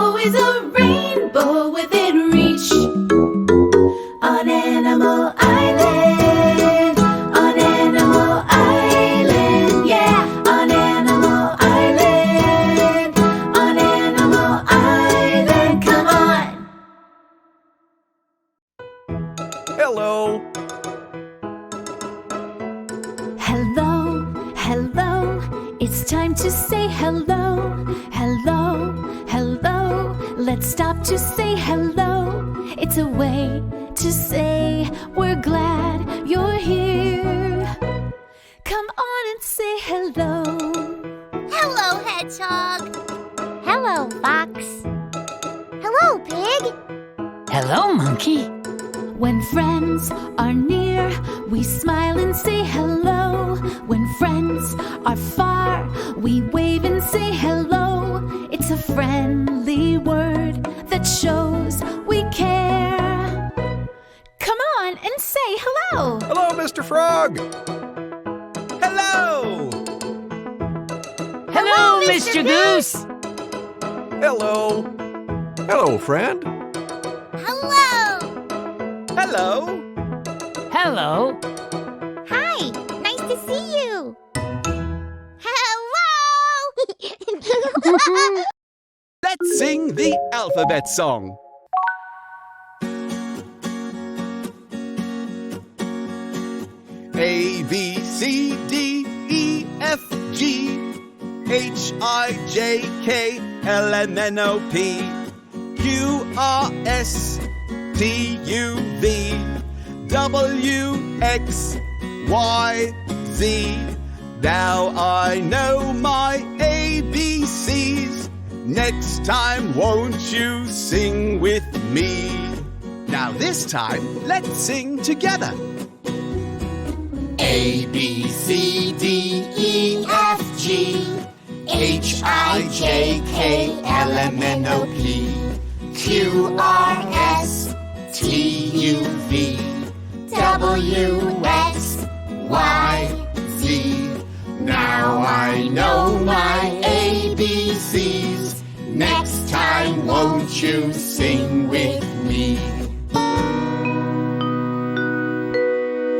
always a rainbow within reach. On Animal Island, on Animal Island, yeah, on Animal Island, on Animal Island, come on. Hello. Hello, hello, it's time to say hello. Hello, hello, let's stop to say hello. It's a way to say we're glad you're here. Come on and say hello. Hello, Hedgehog. Hello, Fox. Hello, Pig. Hello, Monkey. When friends are near, we smile and say hello. When friends are far, we wave and say hello. It's a friendly word that shows we care. Come on and say hello. Hello, Mr. Frog. Hello. Hello, Mr. Goose. Hello. Hello, friend. Hello. Hello. Hello. Hi, nice to see you. Hello. Let's sing the alphabet song. A, B, C, D, E, F, G, H, I, J, K, L, M, N, O, P, Q, R, S, T, U, V, W, X, Y, Z. Now I know my ABCs. Next time, won't you sing with me? Now this time, let's sing together. A, B, C, D, E, F, G, H, I, J, K, L, M, N, O, P, Q, R, S, T, U, V, W, X, Y, Z. Now I know my ABCs. Next time, won't you sing with me?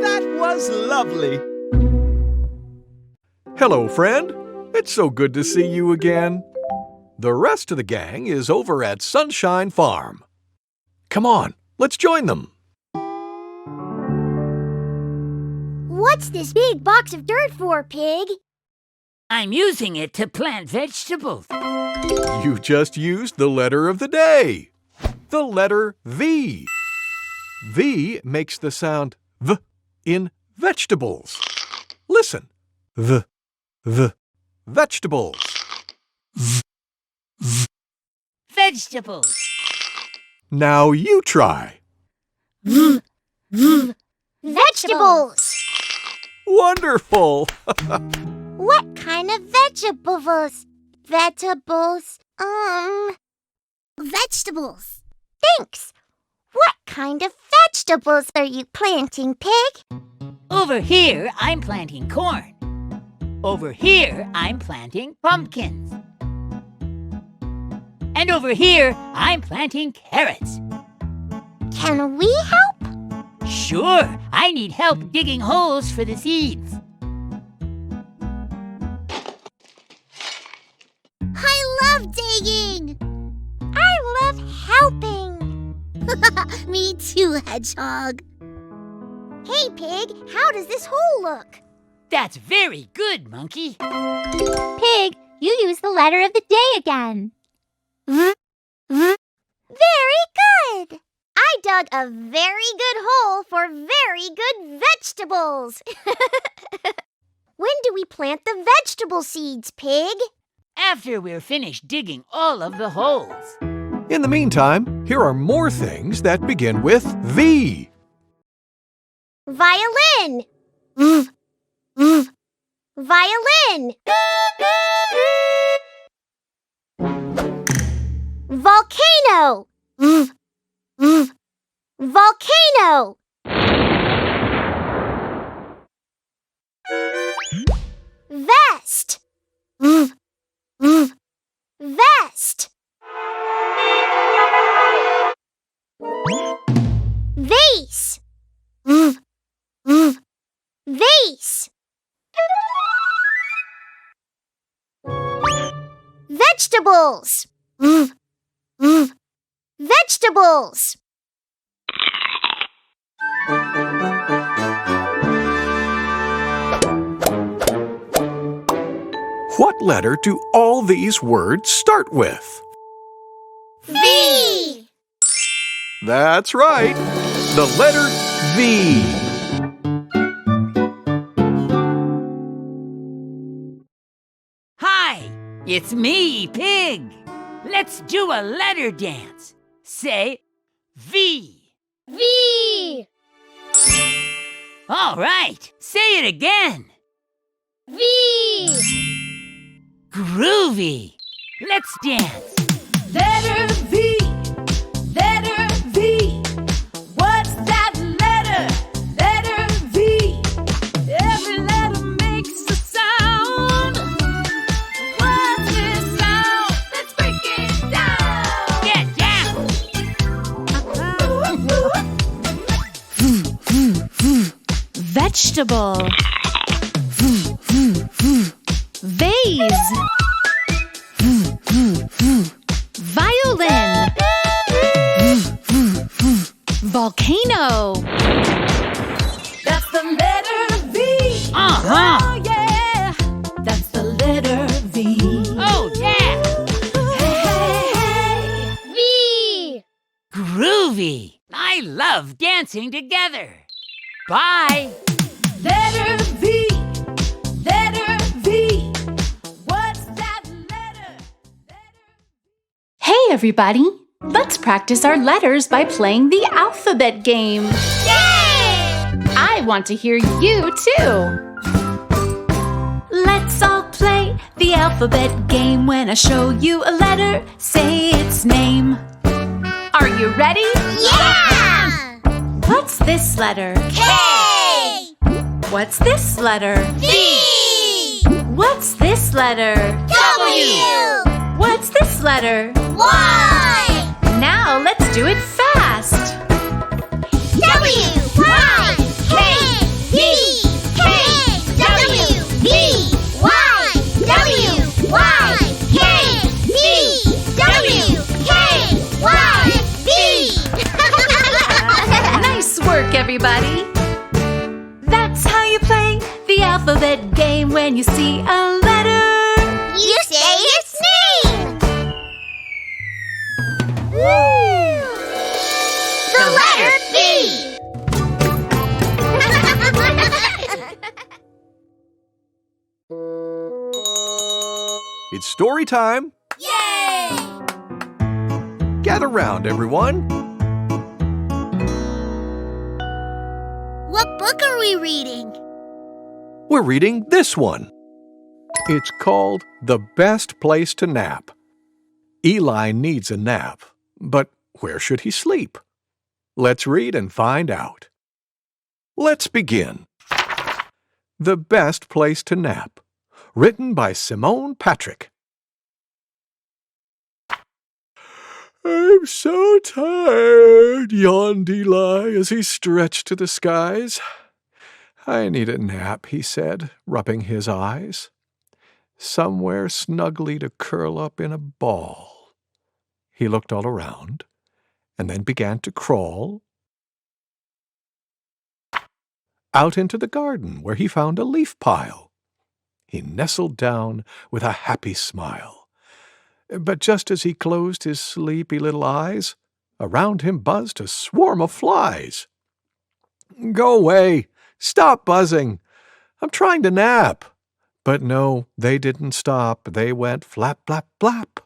That was lovely. Hello, friend. It's so good to see you again. The rest of the gang is over at Sunshine Farm. Come on, let's join them. What's this big box of dirt for, Pig? I'm using it to plant vegetables. You just used the letter of the day. The letter V. V makes the sound V in vegetables. Listen. V. Vegetables. Vegetables. Now you try. Vegetables. Wonderful! What kind of vegetables? Vegetables. Thanks. What kind of vegetables are you planting, Pig? Over here, I'm planting corn. Over here, I'm planting pumpkins. And over here, I'm planting carrots. Can we help? Sure, I need help digging holes for the seeds. I love digging. I love helping. Me too, Hedgehog. Hey, Pig, how does this hole look? That's very good, Monkey. Pig, you used the letter of the day again. Very good. I dug a very good hole for very good vegetables. When do we plant the vegetable seeds, Pig? After we're finished digging all of the holes. In the meantime, here are more things that begin with V. Violin. Violin. Volcano. Volcano. Vest. Vest. Vegetables. Vegetables. What letter do all these words start with? V. That's right, the letter V. Hi, it's me, Pig. Let's do a letter dance. Say V. V. All right, say it again. V. Groovy. Let's dance. Letter V, letter V. What's that letter? Letter V. Every letter makes a sound. What's this sound? Let's break it down. Get down. Vegetable. Vase. Violin. Volcano. That's the letter V. Oh yeah, that's the letter V. Oh, yeah. Hey, V. Groovy. I love dancing together. Bye. letter V, letter V. What's that letter? Hey everybody, let's practice our letters by playing the alphabet game. Yay! I want to hear you too. Let's all play the alphabet game. When I show you a letter, say its name. Are you ready? Yeah! What's this letter? K. What's this letter? V. What's this letter? W. What's this letter? Y. Now let's do it fast. W. Y. K. V. K. W. V. Y. W. Y. K. V. W. K. Y. V. Nice work, everybody. That's how you play the alphabet game. When you see a letter, You say its name. The letter B. It's story time. Yay! Gather round, everyone. What book are we reading? We're reading this one. It's called The Best Place to Nap. Eli needs a nap, but where should he sleep? Let's read and find out. Let's begin. The Best Place to Nap, written by Simone Patrick. I'm so tired, yawned Eli as he stretched to the skies. I need a nap, he said, rubbing his eyes. Somewhere snugly to curl up in a ball. He looked all around, and then began to crawl out into the garden, where he found a leaf pile. He nestled down with a happy smile. But just as he closed his sleepy little eyes, around him buzzed a swarm of flies. Go away! Stop buzzing! I'm trying to nap. But no, they didn't stop. They went flap, flap, flap.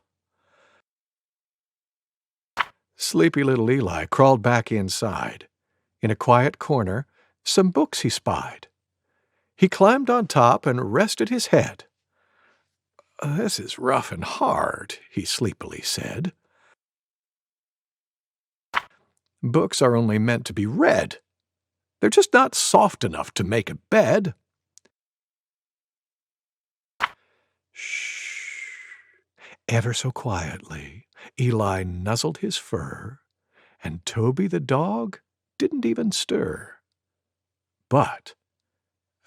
Sleepy little Eli crawled back inside. In a quiet corner, some books he spied. He climbed on top and rested his head. This is rough and hard, he sleepily said. Books are only meant to be read. They're just not soft enough to make a bed. Shh. Ever so quietly, Eli nuzzled his fur, and Toby the dog didn't even stir. But,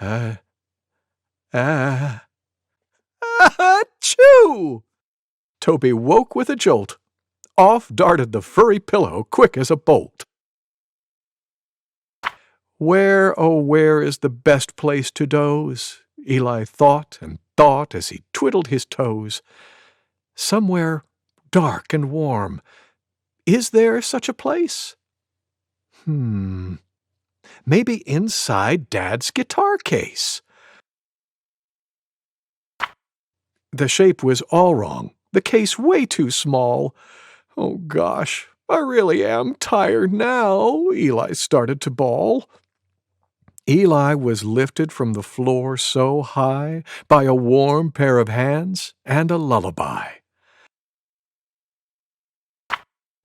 achoo! Toby woke with a jolt. Off darted the furry pillow quick as a bolt. Where, oh, where is the best place to doze? Eli thought and thought as he twiddled his toes. Somewhere dark and warm. Is there such a place? Maybe inside Dad's guitar case. The shape was all wrong, the case way too small. Oh, gosh, I really am tired now, Eli started to bawl. Eli was lifted from the floor so high by a warm pair of hands and a lullaby.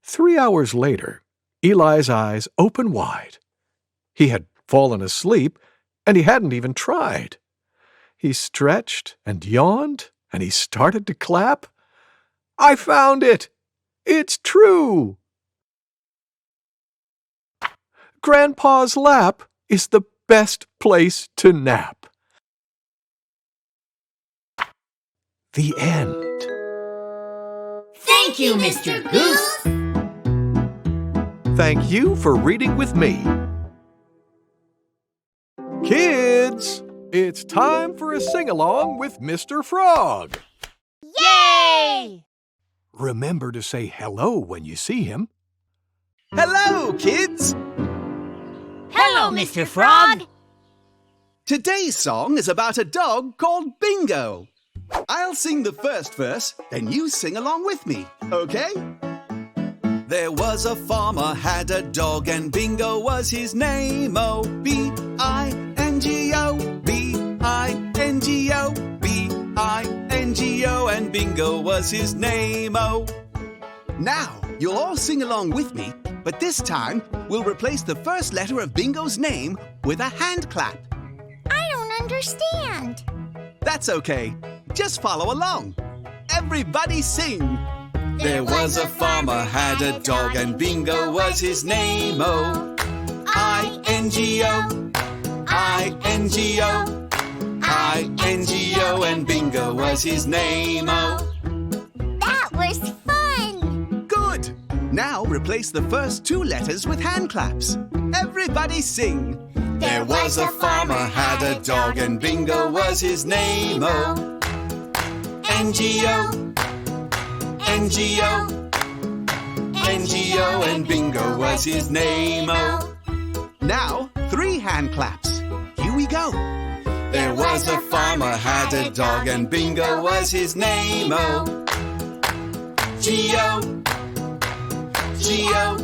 3 hours later, Eli's eyes opened wide. He had fallen asleep, and he hadn't even tried. He stretched and yawned, and he started to clap. I found it! It's true! Grandpa's lap is the best place to nap. The end. Thank you, Mr. Goose. Thank you for reading with me. Kids, it's time for a sing-along with Mr. Frog. Yay! Remember to say hello when you see him. Hello, kids! Hello, Mr. Frog. Today's song is about a dog called Bingo. I'll sing the first verse, then you sing along with me, okay? There was a farmer had a dog and Bingo was his name. Oh, B-I-N-G-O, B-I-N-G-O, B-I-N-G-O, and Bingo was his name. Oh. Now, you'll all sing along with me, but this time we'll replace the first letter of Bingo's name with a hand clap. I don't understand. That's okay. Just follow along. Everybody sing. There was a farmer had a dog and Bingo was his name. Oh, I-N-G-O, I-N-G-O, I-N-G-O, and Bingo was his name. Oh. That was fun. Good. Now replace the first two letters with hand claps. Everybody sing. There was a farmer had a dog and Bingo was his name. Oh, N-G-O, N-G-O, N-G-O, and Bingo was his name. Oh. Now, 3 hand claps. Here we go. There was a farmer had a dog and Bingo was his name. Oh, G-O, G-O,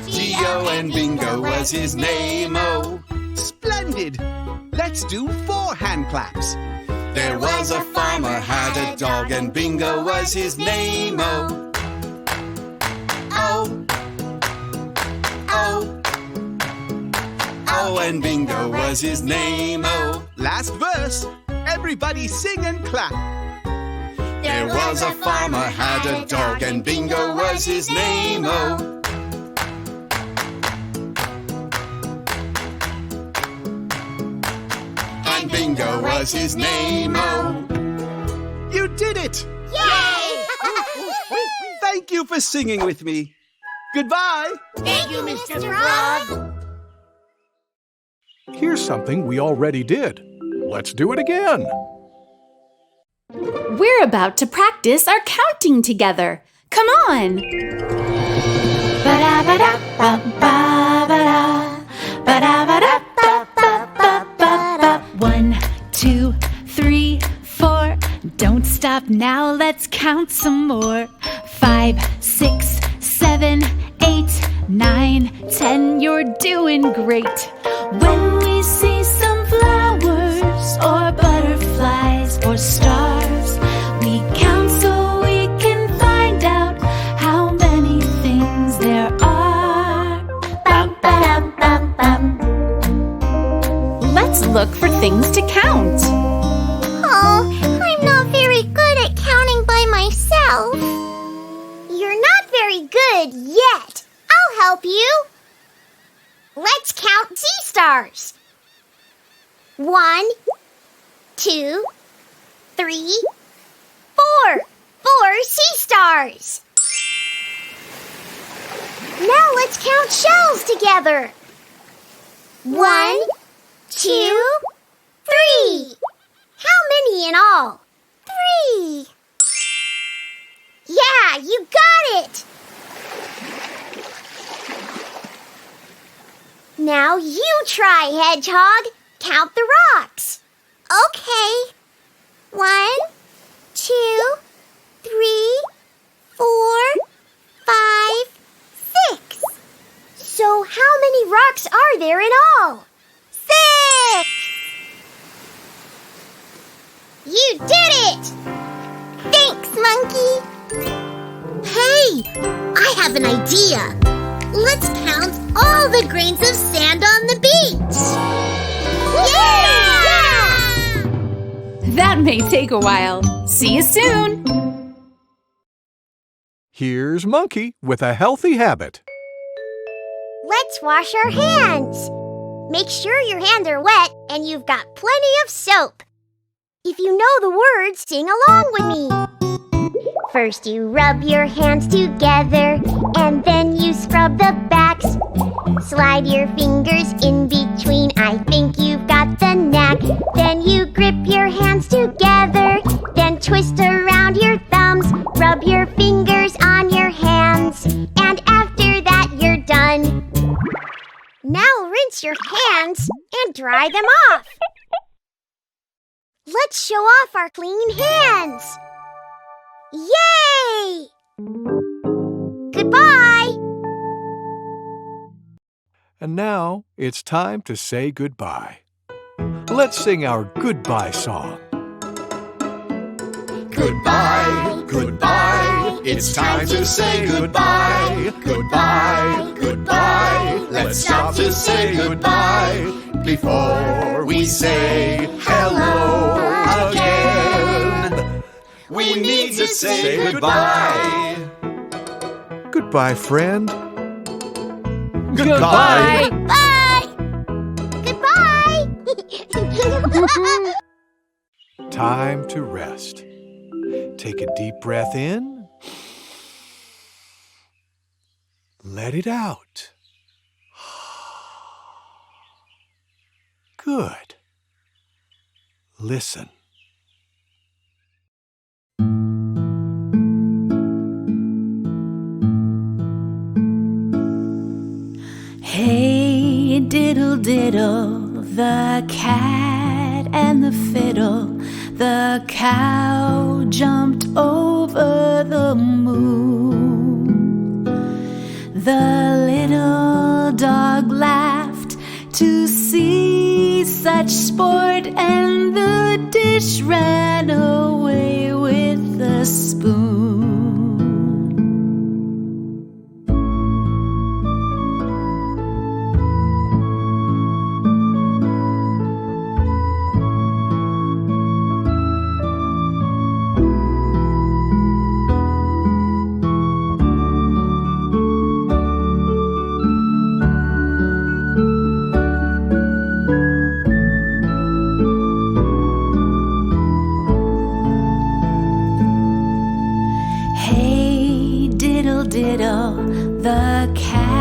G-O, and Bingo was his name. Oh, splendid. Let's do 4 hand claps. There was a farmer had a dog and Bingo was his name. Oh, oh, oh, oh, and Bingo was his name. Oh, last verse. Everybody sing and clap. There was a farmer had a dog and Bingo was his name. Oh, and Bingo was his name. Oh, you did it! Yay! Thank you for singing with me. Goodbye. Thank you, Mr. Frog. Here's something we already did. Let's do it again. We're about to practice our counting together. Come on! Ba-da-ba-da-ba-ba-ba-da. Ba-da-ba-da-ba-ba-ba-ba. 1, 2, 3, 4. Don't stop now, let's count some more. 5, 6, 7, 8, 9, 10. You're doing great. When we see some flowers or butterflies or stars, we count so we can find out how many things there are. Bum-ba-dum-bum-bum. Let's look for things to count. Oh, I'm not very good at counting by myself. You're not very good yet. I'll help you. Let's count Z-stars. 1, 2, 3, 4. 4 sea stars. Now let's count shells together. 1, 2, 3. How many in all? 3. Yeah, you got it! Now you try, Hedgehog. Count the rocks. Okay. 1, 2, 3, 4, 5, 6. So how many rocks are there in all? 6! You did it! Thanks, Monkey! Hey, I have an idea. Let's count all the grains of sand on the beach. Yeah! That may take a while. See you soon. Here's Monkey with a healthy habit. Let's wash our hands. Make sure your hands are wet and you've got plenty of soap. If you know the words, sing along with me. First you rub your hands together and then you scrub the backs. Slide your fingers in between, I think you've got the knack. Then you grip your hands together, then twist around your thumbs. Rub your fingers on your hands, and after that you're done. Now rinse your hands and dry them off. Let's show off our clean hands. Yay! Goodbye! And now it's time to say goodbye. Let's sing our goodbye song. Goodbye, goodbye. It's time to say goodbye. Goodbye, goodbye. Let's stop to say goodbye before we say hello again. We need to say goodbye. Goodbye, friend. Goodbye. Bye! Goodbye! Time to rest. Take a deep breath in. Let it out. Good. Listen. Hey, diddle diddle, the cat and the fiddle, the cow jumped over the moon. The little dog laughed to see such sport, and the dish ran away with the spoon. Diddle, the cat